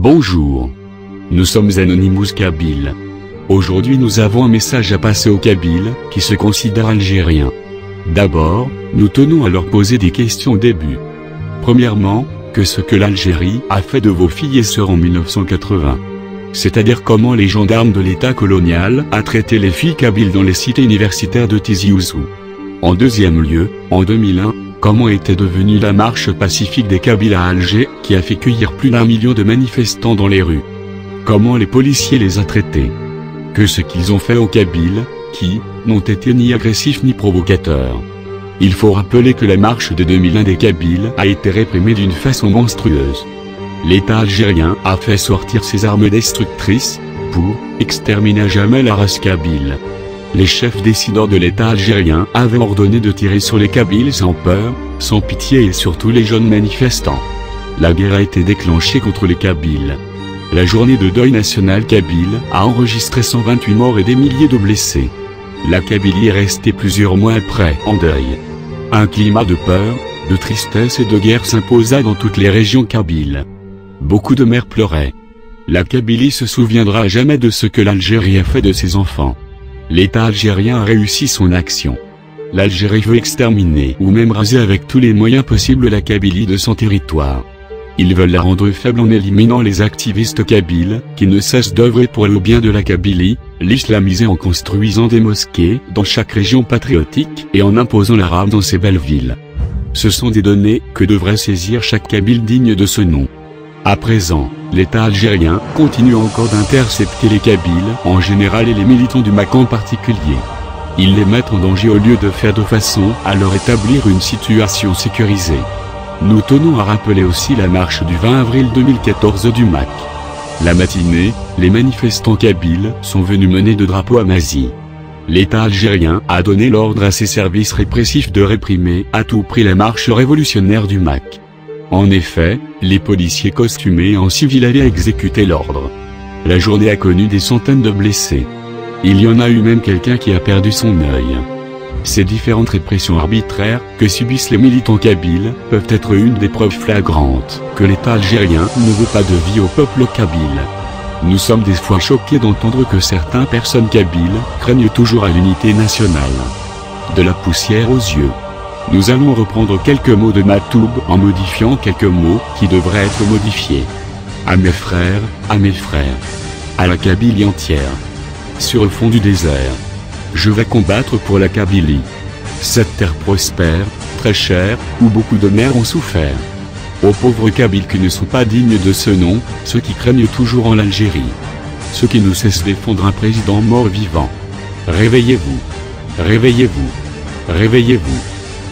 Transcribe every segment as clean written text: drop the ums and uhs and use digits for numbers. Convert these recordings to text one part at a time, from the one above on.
Bonjour. Nous sommes Anonymous Kabyles. Aujourd'hui nous avons un message à passer aux Kabyles, qui se considèrent algériens. D'abord, nous tenons à leur poser des questions au début. Premièrement, ce que l'Algérie a fait de vos filles et sœurs en 1980. C'est-à-dire comment les gendarmes de l'État colonial a traité les filles kabyles dans les cités universitaires de Tizi Ouzou. En deuxième lieu, en 2001, comment était devenue la marche pacifique des Kabyles à Alger, qui a fait cueillir plus d'1 million de manifestants dans les rues. Comment les policiers les a traités. Ce qu'ils ont fait aux Kabyles, qui n'ont été ni agressifs ni provocateurs. Il faut rappeler que la marche de 2001 des Kabyles a été réprimée d'une façon monstrueuse. L'État algérien a fait sortir ses armes destructrices, pour exterminer à jamais la race kabyle. Les chefs décideurs de l'État algérien avaient ordonné de tirer sur les Kabyles sans peur, sans pitié et sur tous les jeunes manifestants. La guerre a été déclenchée contre les Kabyles. La journée de deuil national kabyle a enregistré 128 morts et des milliers de blessés. La Kabylie est restée plusieurs mois après en deuil. Un climat de peur, de tristesse et de guerre s'imposa dans toutes les régions kabyles. Beaucoup de mères pleuraient. La Kabylie se souviendra à jamais de ce que l'Algérie a fait de ses enfants. L'État algérien a réussi son action. L'Algérie veut exterminer ou même raser avec tous les moyens possibles la Kabylie de son territoire. Ils veulent la rendre faible en éliminant les activistes kabyles, qui ne cessent d'œuvrer pour le bien de la Kabylie, l'islamiser en construisant des mosquées dans chaque région patriotique et en imposant l'arabe dans ces belles villes. Ce sont des données que devrait saisir chaque Kabyle digne de ce nom. À présent, l'État algérien continue encore d'intercepter les Kabyles en général et les militants du MAC en particulier. Ils les mettent en danger au lieu de faire de façon à leur établir une situation sécurisée. Nous tenons à rappeler aussi la marche du 20 avril 2014 du MAC. La matinée, les manifestants kabyles sont venus mener de drapeaux à Mazi. L'État algérien a donné l'ordre à ses services répressifs de réprimer à tout prix la marche révolutionnaire du MAC. En effet, les policiers costumés en civil avaient exécuté l'ordre. La journée a connu des centaines de blessés. Il y en a eu même quelqu'un qui a perdu son œil. Ces différentes répressions arbitraires que subissent les militants kabyles peuvent être une des preuves flagrantes que l'État algérien ne veut pas de vie au peuple kabyle. Nous sommes des fois choqués d'entendre que certaines personnes kabyles craignent toujours à l'unité nationale. De la poussière aux yeux. Nous allons reprendre quelques mots de Matoub en modifiant quelques mots qui devraient être modifiés. À mes frères, à la Kabylie entière. Sur le fond du désert. Je vais combattre pour la Kabylie. Cette terre prospère, très chère, où beaucoup de mères ont souffert. Aux pauvres Kabyles qui ne sont pas dignes de ce nom, ceux qui craignent toujours en l'Algérie. Ceux qui ne cessent de défendre un président mort-vivant. Réveillez-vous. Réveillez-vous. Réveillez-vous.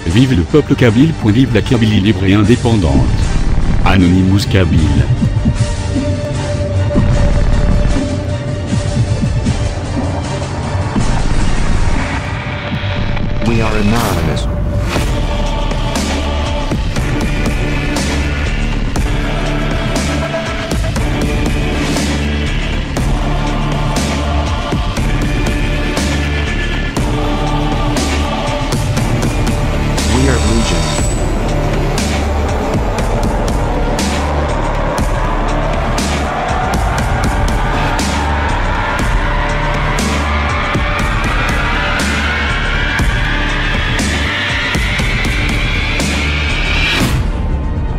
Vive le peuple kabyle. Vive la Kabylie libre et indépendante. Anonymous Kabyles. We are anonymous. We are Legion.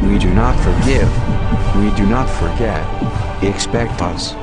We do not forgive. We do not forget. Expect us.